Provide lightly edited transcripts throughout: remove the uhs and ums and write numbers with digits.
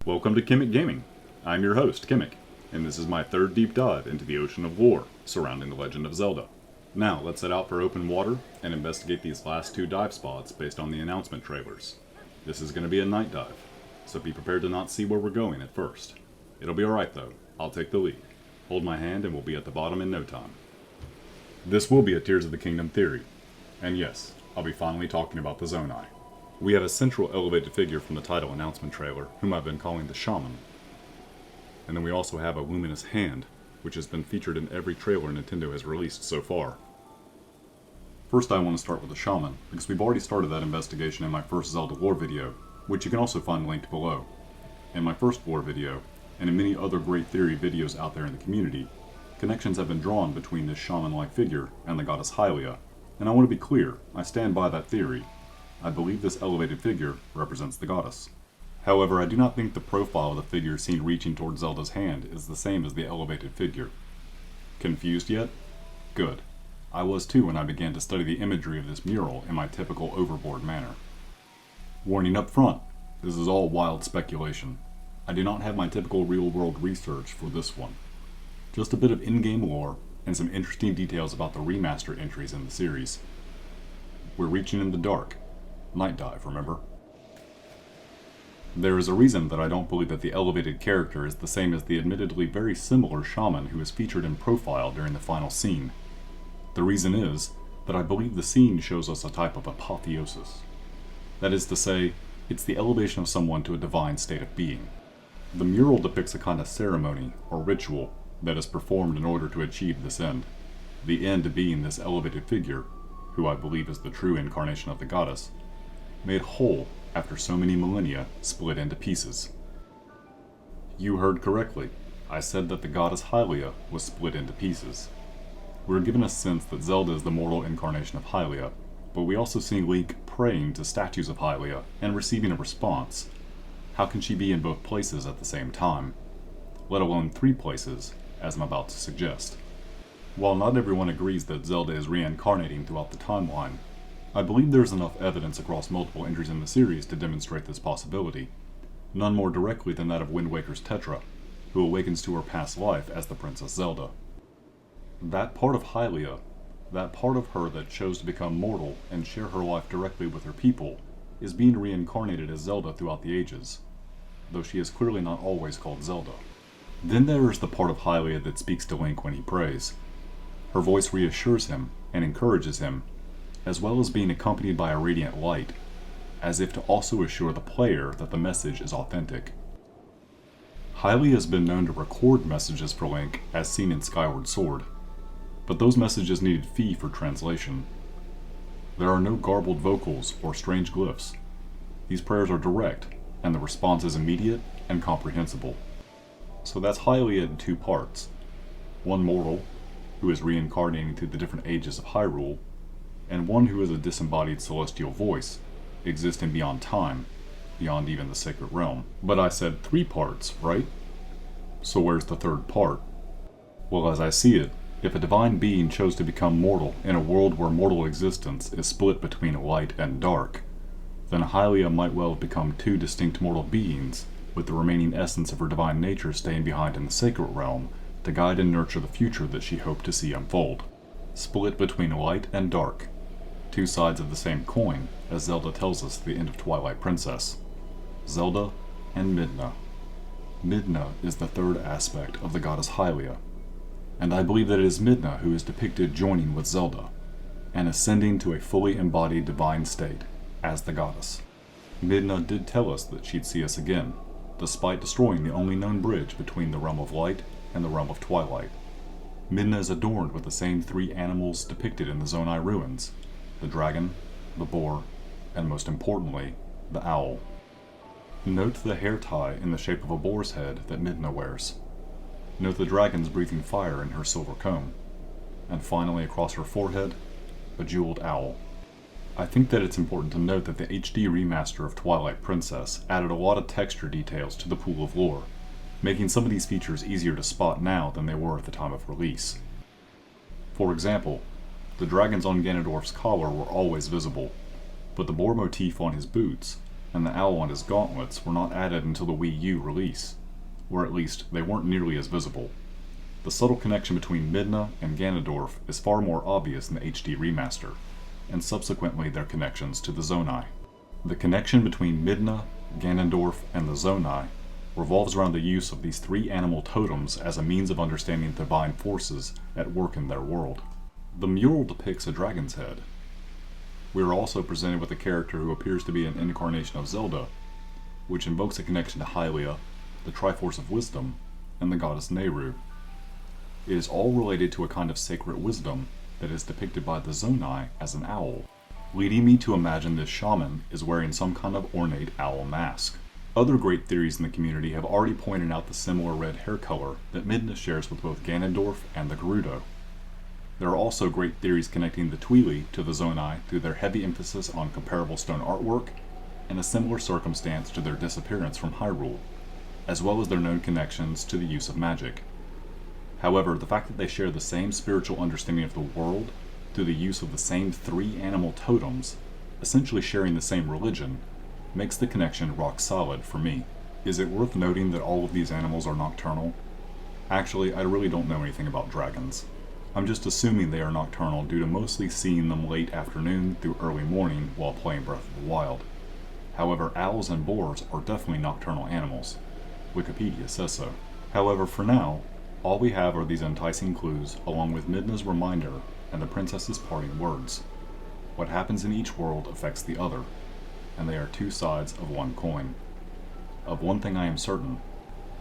Welcome to Chymick Gaming. I'm your host, Chymick, and this is my third deep dive into the ocean of lore surrounding the Legend of Zelda. Now, let's head out for open water and investigate these last two dive spots based on the announcement trailers. This is going to be a night dive, so be prepared to not see where we're going at first. It'll be alright though, I'll take the lead. Hold my hand and we'll be at the bottom in no time. This will be a Tears of the Kingdom theory, and yes, I'll be finally talking about the Zonai. We have a central elevated figure from the title announcement trailer, whom I've been calling the Shaman. And then we also have a luminous hand, which has been featured in every trailer Nintendo has released so far. First I want to start with the Shaman, because we've already started that investigation in my first Zelda lore video, which you can also find linked below. In my first lore video, and in many other great theory videos out there in the community, connections have been drawn between this shaman-like figure and the goddess Hylia, and I want to be clear, I stand by that theory. I believe this elevated figure represents the goddess. However, I do not think the profile of the figure seen reaching towards Zelda's hand is the same as the elevated figure. Confused yet? Good. I was too when I began to study the imagery of this mural in my typical overboard manner. Warning up front, this is all wild speculation. I do not have my typical real-world research for this one. Just a bit of in-game lore and some interesting details about the remaster entries in the series. We're reaching in the dark. Night dive, remember? There is a reason that I don't believe that the elevated character is the same as the admittedly very similar shaman who is featured in profile during the final scene. The reason is that I believe the scene shows us a type of apotheosis. That is to say, it's the elevation of someone to a divine state of being. The mural depicts a kind of ceremony or ritual that is performed in order to achieve this end. The end being this elevated figure, who I believe is the true incarnation of the goddess, made whole after so many millennia split into pieces. You heard correctly. I said that the goddess Hylia was split into pieces. We're given a sense that Zelda is the mortal incarnation of Hylia, but we also see Link praying to statues of Hylia and receiving a response. How can she be in both places at the same time? Let alone three places, as I'm about to suggest. While not everyone agrees that Zelda is reincarnating throughout the timeline, I believe there is enough evidence across multiple entries in the series to demonstrate this possibility, none more directly than that of Wind Waker's Tetra, who awakens to her past life as the Princess Zelda. That part of Hylia, that part of her that chose to become mortal and share her life directly with her people, is being reincarnated as Zelda throughout the ages, though she is clearly not always called Zelda. Then there is the part of Hylia that speaks to Link when he prays. Her voice reassures him and encourages him, as well as being accompanied by a radiant light, as if to also assure the player that the message is authentic. Hylia has been known to record messages for Link as seen in Skyward Sword, but those messages needed fee for translation. There are no garbled vocals or strange glyphs. These prayers are direct, and the response is immediate and comprehensible. So that's Hylia in two parts. One mortal, who is reincarnating through the different ages of Hyrule, and one who is a disembodied celestial voice, existing beyond time, beyond even the sacred realm. But I said three parts, right? So where's the third part? Well, as I see it, if a divine being chose to become mortal in a world where mortal existence is split between light and dark, then Hylia might well have become two distinct mortal beings, with the remaining essence of her divine nature staying behind in the sacred realm to guide and nurture the future that she hoped to see unfold. Split between light and dark, two sides of the same coin, as Zelda tells us at the end of Twilight Princess. Zelda and Midna. Midna is the third aspect of the goddess Hylia, and I believe that it is Midna who is depicted joining with Zelda, and ascending to a fully embodied divine state as the goddess. Midna did tell us that she'd see us again, despite destroying the only known bridge between the realm of light and the realm of twilight. Midna is adorned with the same three animals depicted in the Zonai ruins: the dragon, the boar, and most importantly, the owl. Note the hair tie in the shape of a boar's head that Midna wears. Note the dragon's breathing fire in her silver comb. And finally across her forehead, a jeweled owl. I think that it's important to note that the HD remaster of Twilight Princess added a lot of texture details to the pool of lore, making some of these features easier to spot now than they were at the time of release. For example, the dragons on Ganondorf's collar were always visible, but the boar motif on his boots, and the owl on his gauntlets were not added until the Wii U release, or at least they weren't nearly as visible. The subtle connection between Midna and Ganondorf is far more obvious in the HD remaster, and subsequently their connections to the Zonai. The connection between Midna, Ganondorf, and the Zonai revolves around the use of these three animal totems as a means of understanding divine forces at work in their world. The mural depicts a dragon's head. We are also presented with a character who appears to be an incarnation of Zelda, which invokes a connection to Hylia, the Triforce of Wisdom, and the goddess Nehru. It is all related to a kind of sacred wisdom that is depicted by the Zonai as an owl, leading me to imagine this shaman is wearing some kind of ornate owl mask. Other great theories in the community have already pointed out the similar red hair color that Midna shares with both Ganondorf and the Gerudo. There are also great theories connecting the Twili to the Zonai through their heavy emphasis on comparable stone artwork and a similar circumstance to their disappearance from Hyrule, as well as their known connections to the use of magic. However, the fact that they share the same spiritual understanding of the world through the use of the same three animal totems, essentially sharing the same religion, makes the connection rock solid for me. Is it worth noting that all of these animals are nocturnal? Actually, I really don't know anything about dragons. I'm just assuming they are nocturnal due to mostly seeing them late afternoon through early morning while playing Breath of the Wild. However, owls and boars are definitely nocturnal animals. Wikipedia says so. However, for now, all we have are these enticing clues, along with Midna's reminder and the princess's parting words. What happens in each world affects the other, and they are two sides of one coin. Of one thing I am certain,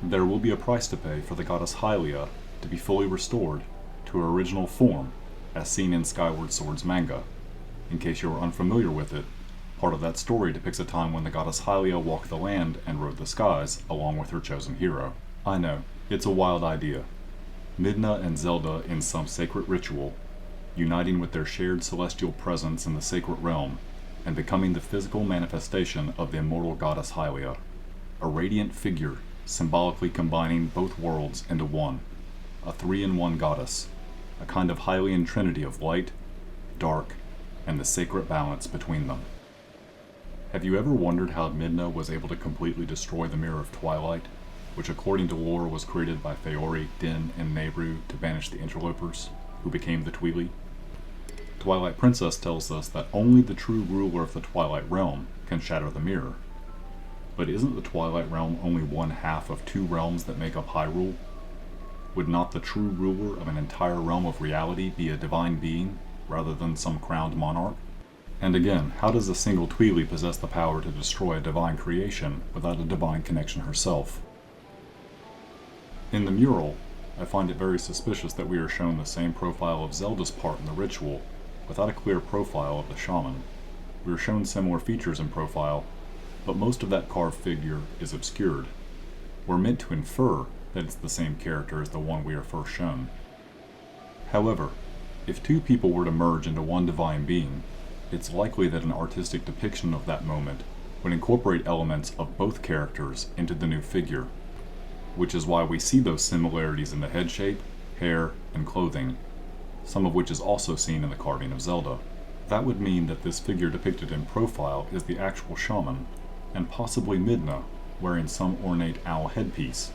there will be a price to pay for the goddess Hylia to be fully restored to her original form, as seen in Skyward Sword's manga. In case you are unfamiliar with it, part of that story depicts a time when the goddess Hylia walked the land and rode the skies along with her chosen hero. I know, it's a wild idea. Midna and Zelda in some sacred ritual, uniting with their shared celestial presence in the sacred realm, and becoming the physical manifestation of the immortal goddess Hylia, a radiant figure symbolically combining both worlds into one, a three-in-one goddess, a kind of Hylian trinity of light, dark, and the sacred balance between them. Have you ever wondered how Midna was able to completely destroy the Mirror of Twilight, which according to lore was created by Feori, Din, and Nehru to banish the interlopers, who became the Twili? Twilight Princess tells us that only the true ruler of the Twilight Realm can shatter the mirror. But isn't the Twilight Realm only one half of two realms that make up Hyrule? Would not the true ruler of an entire realm of reality be a divine being, rather than some crowned monarch? And again, how does a single Twili possess the power to destroy a divine creation without a divine connection herself? In the mural, I find it very suspicious that we are shown the same profile of Zelda's part in the ritual, without a clear profile of the shaman. We are shown similar features in profile, but most of that carved figure is obscured. We're meant to infer that it's the same character as the one we are first shown. However, if two people were to merge into one divine being, it's likely that an artistic depiction of that moment would incorporate elements of both characters into the new figure, which is why we see those similarities in the head shape, hair, and clothing, some of which is also seen in the carving of Zelda. That would mean that this figure depicted in profile is the actual shaman, and possibly Midna, wearing some ornate owl headpiece,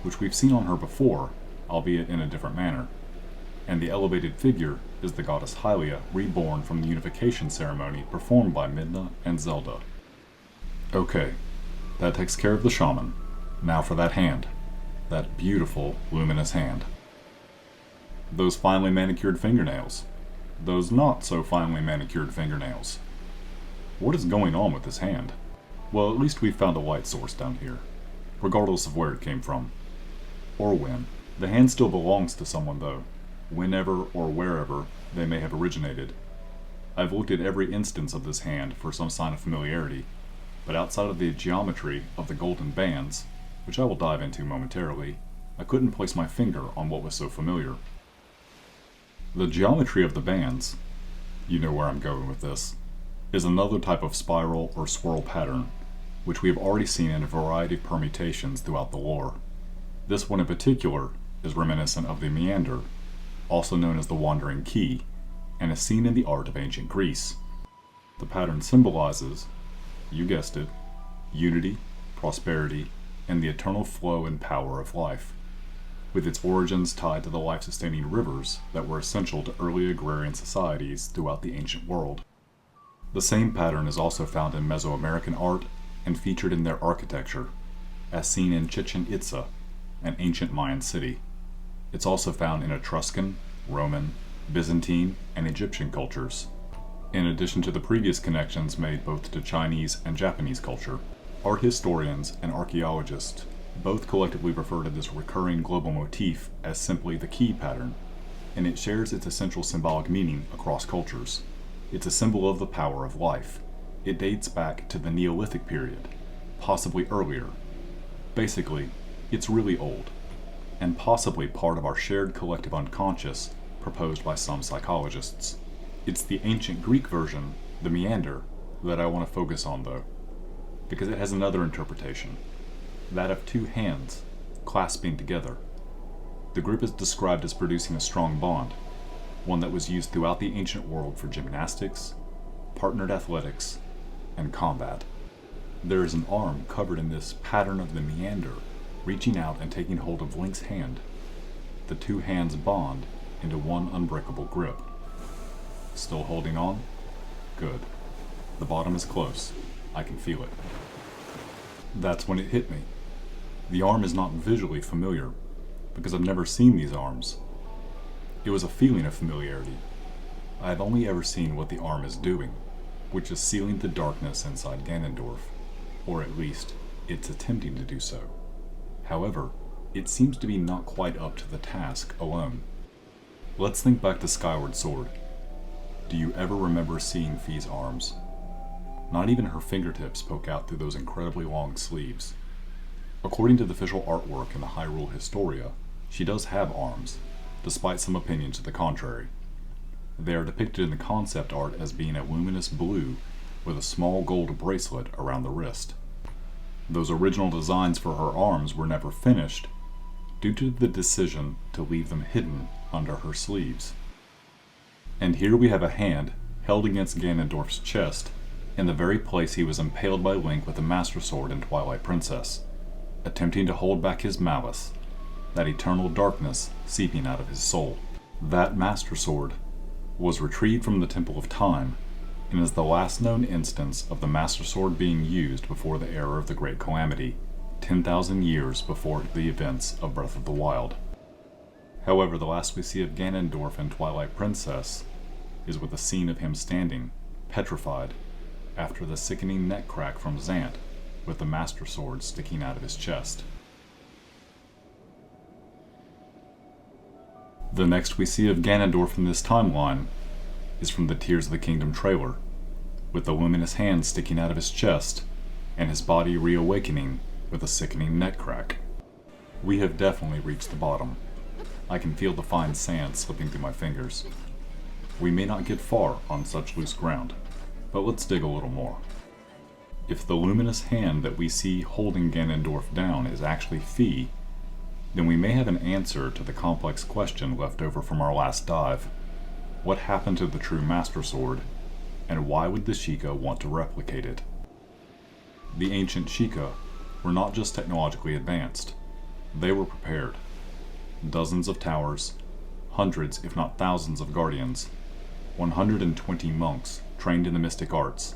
which we've seen on her before, albeit in a different manner. And the elevated figure is the goddess Hylia, reborn from the unification ceremony performed by Midna and Zelda. Okay, that takes care of the shaman. Now for that hand. That beautiful, luminous hand. Those finely manicured fingernails. Those not so finely manicured fingernails. What is going on with this hand? Well, at least we found a light source down here, regardless of where it came from. Or when. The hand still belongs to someone though, whenever or wherever they may have originated. I've looked at every instance of this hand for some sign of familiarity, but outside of the geometry of the golden bands, which I will dive into momentarily, I couldn't place my finger on what was so familiar. The geometry of the bands, you know where I'm going with this, is another type of spiral or swirl pattern, which we have already seen in a variety of permutations throughout the lore. This one in particular is reminiscent of the meander, also known as the wandering key, and is seen in the art of ancient Greece. The pattern symbolizes, you guessed it, unity, prosperity, and the eternal flow and power of life, with its origins tied to the life-sustaining rivers that were essential to early agrarian societies throughout the ancient world. The same pattern is also found in Mesoamerican art and featured in their architecture, as seen in Chichen Itza, an ancient Mayan city. It's also found in Etruscan, Roman, Byzantine, and Egyptian cultures, in addition to the previous connections made both to Chinese and Japanese culture. Art historians and archaeologists both collectively refer to this recurring global motif as simply the key pattern, and it shares its essential symbolic meaning across cultures. It's a symbol of the power of life. It dates back to the Neolithic period, possibly earlier. Basically, it's really old, and possibly part of our shared collective unconscious proposed by some psychologists. It's the ancient Greek version, the meander, that I want to focus on though, because it has another interpretation, that of two hands clasping together. The group is described as producing a strong bond, one that was used throughout the ancient world for gymnastics, partnered athletics, and combat. There is an arm covered in this pattern of the meander, reaching out and taking hold of Link's hand. The two hands bond into one unbreakable grip. Still holding on? Good. The bottom is close. I can feel it. That's when it hit me. The arm is not visually familiar, because I've never seen these arms. It was a feeling of familiarity. I have only ever seen what the arm is doing, which is sealing the darkness inside Ganondorf, or at least, it's attempting to do so. However, it seems to be not quite up to the task alone. Let's think back to Skyward Sword. Do you ever remember seeing Fi's arms? Not even her fingertips poke out through those incredibly long sleeves. According to the official artwork in the Hyrule Historia, she does have arms, despite some opinions to the contrary. They are depicted in the concept art as being a luminous blue with a small gold bracelet around the wrist. Those original designs for her arms were never finished due to the decision to leave them hidden under her sleeves. And here we have a hand held against Ganondorf's chest in the very place he was impaled by Link with the Master Sword in Twilight Princess, attempting to hold back his malice, that eternal darkness seeping out of his soul. That Master Sword was retrieved from the Temple of Time and is the last known instance of the Master Sword being used before the era of the Great Calamity, 10,000 years before the events of Breath of the Wild. However, the last we see of Ganondorf in Twilight Princess is with a scene of him standing, petrified, after the sickening neck crack from Zant, with the Master Sword sticking out of his chest. The next we see of Ganondorf in this timeline is from the Tears of the Kingdom trailer, with the luminous hand sticking out of his chest, and his body reawakening with a sickening neck crack. We have definitely reached the bottom. I can feel the fine sand slipping through my fingers. We may not get far on such loose ground, but let's dig a little more. If the luminous hand that we see holding Ganondorf down is actually Fi, then we may have an answer to the complex question left over from our last dive. What happened to the true Master Sword, and why would the Sheikah want to replicate it? The ancient Sheikah were not just technologically advanced, they were prepared. Dozens of towers, hundreds if not thousands of guardians, 120 monks trained in the mystic arts,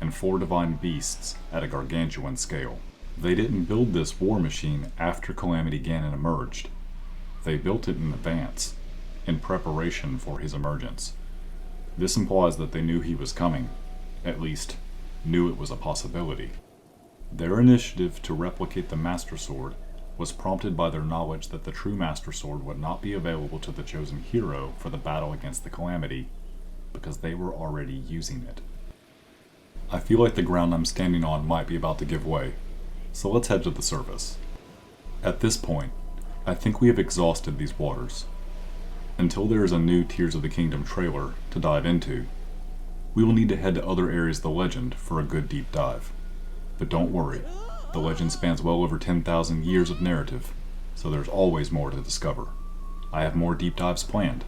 and 4 divine beasts at a gargantuan scale. They didn't build this war machine after Calamity Ganon emerged. They built it in advance, in preparation for his emergence. This implies that they knew he was coming, at least, knew it was a possibility. Their initiative to replicate the Master Sword was prompted by their knowledge that the true Master Sword would not be available to the chosen hero for the battle against the Calamity, because they were already using it. I feel like the ground I'm standing on might be about to give way, so let's head to the surface. At this point, I think we have exhausted these waters. Until there is a new Tears of the Kingdom trailer to dive into, we will need to head to other areas of the legend for a good deep dive. But don't worry, the legend spans well over 10,000 years of narrative, so there's always more to discover. I have more deep dives planned,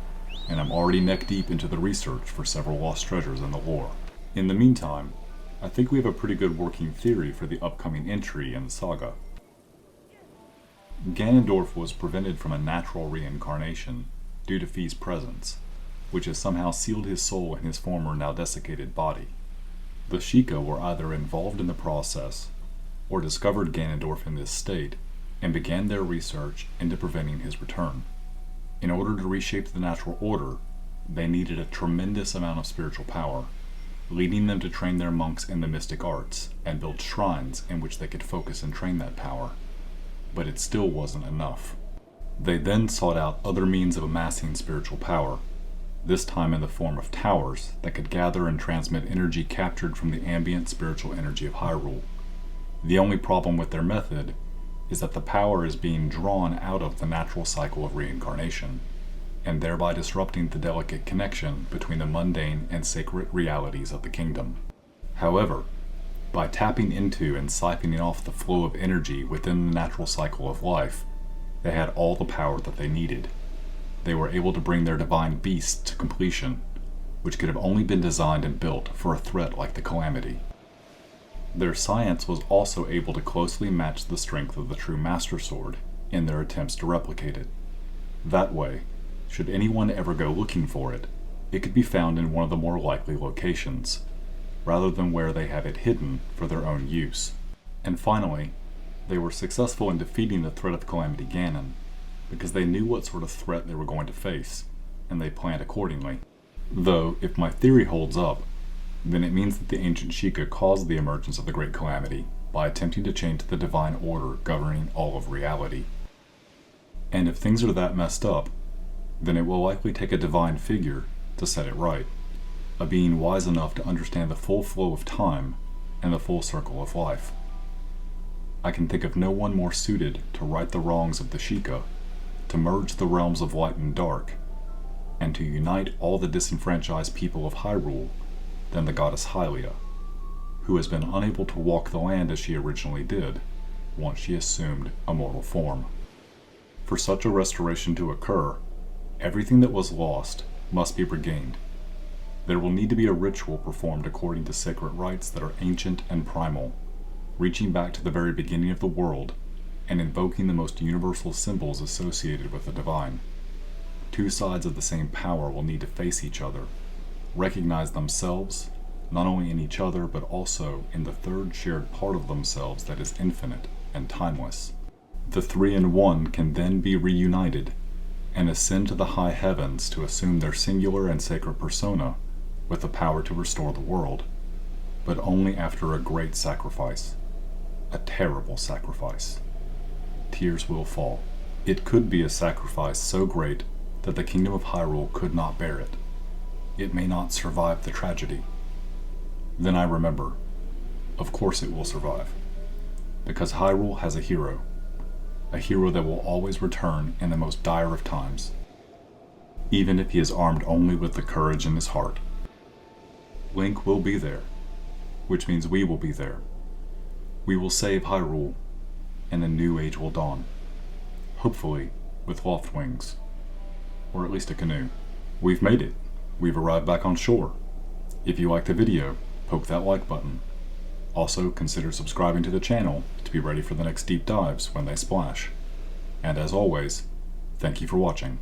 and I'm already neck deep into the research for several lost treasures in the lore. In the meantime, I think we have a pretty good working theory for the upcoming entry in the saga. Ganondorf was prevented from a natural reincarnation due to Fi's presence, which has somehow sealed his soul in his former now desiccated body. The Sheikah were either involved in the process, or discovered Ganondorf in this state, and began their research into preventing his return. In order to reshape the natural order, they needed a tremendous amount of spiritual power, leading them to train their monks in the mystic arts, and build shrines in which they could focus and train that power. But it still wasn't enough. They then sought out other means of amassing spiritual power, this time in the form of towers that could gather and transmit energy captured from the ambient spiritual energy of Hyrule. The only problem with their method is that the power is being drawn out of the natural cycle of reincarnation, and thereby disrupting the delicate connection between the mundane and sacred realities of the kingdom. However, by tapping into and siphoning off the flow of energy within the natural cycle of life, they had all the power that they needed. They were able to bring their divine beasts to completion, which could have only been designed and built for a threat like the Calamity. Their science was also able to closely match the strength of the true Master Sword in their attempts to replicate it. That way, should anyone ever go looking for it, it could be found in one of the more likely locations, rather than where they have it hidden for their own use. And finally, they were successful in defeating the threat of Calamity Ganon, because they knew what sort of threat they were going to face, and they planned accordingly. Though, if my theory holds up, then it means that the ancient Sheikah caused the emergence of the Great Calamity by attempting to change the divine order governing all of reality. And if things are that messed up, then it will likely take a divine figure to set it right, a being wise enough to understand the full flow of time and the full circle of life. I can think of no one more suited to right the wrongs of the Sheikah, to merge the realms of light and dark, and to unite all the disenfranchised people of Hyrule than the goddess Hylia, who has been unable to walk the land as she originally did, once she assumed a mortal form. For such a restoration to occur, everything that was lost must be regained. There will need to be a ritual performed according to sacred rites that are ancient and primal, reaching back to the very beginning of the world, and invoking the most universal symbols associated with the divine. Two sides of the same power will need to face each other, recognize themselves, not only in each other, but also in the third shared part of themselves that is infinite and timeless. The three in one can then be reunited, and ascend to the high heavens to assume their singular and sacred persona with the power to restore the world, but only after a great sacrifice. A terrible sacrifice. Tears will fall. It could be a sacrifice so great that the kingdom of Hyrule could not bear it. It may not survive the tragedy. Then I remember, of course it will survive, because Hyrule has a hero that will always return in the most dire of times, even if he is armed only with the courage in his heart. Link will be there, which means we will be there. We will save Hyrule, and a new age will dawn. Hopefully, with loft wings. Or at least a canoe. We've made it. We've arrived back on shore. If you liked the video, poke that like button. Also, consider subscribing to the channel to be ready for the next deep dives when they splash. And as always, thank you for watching.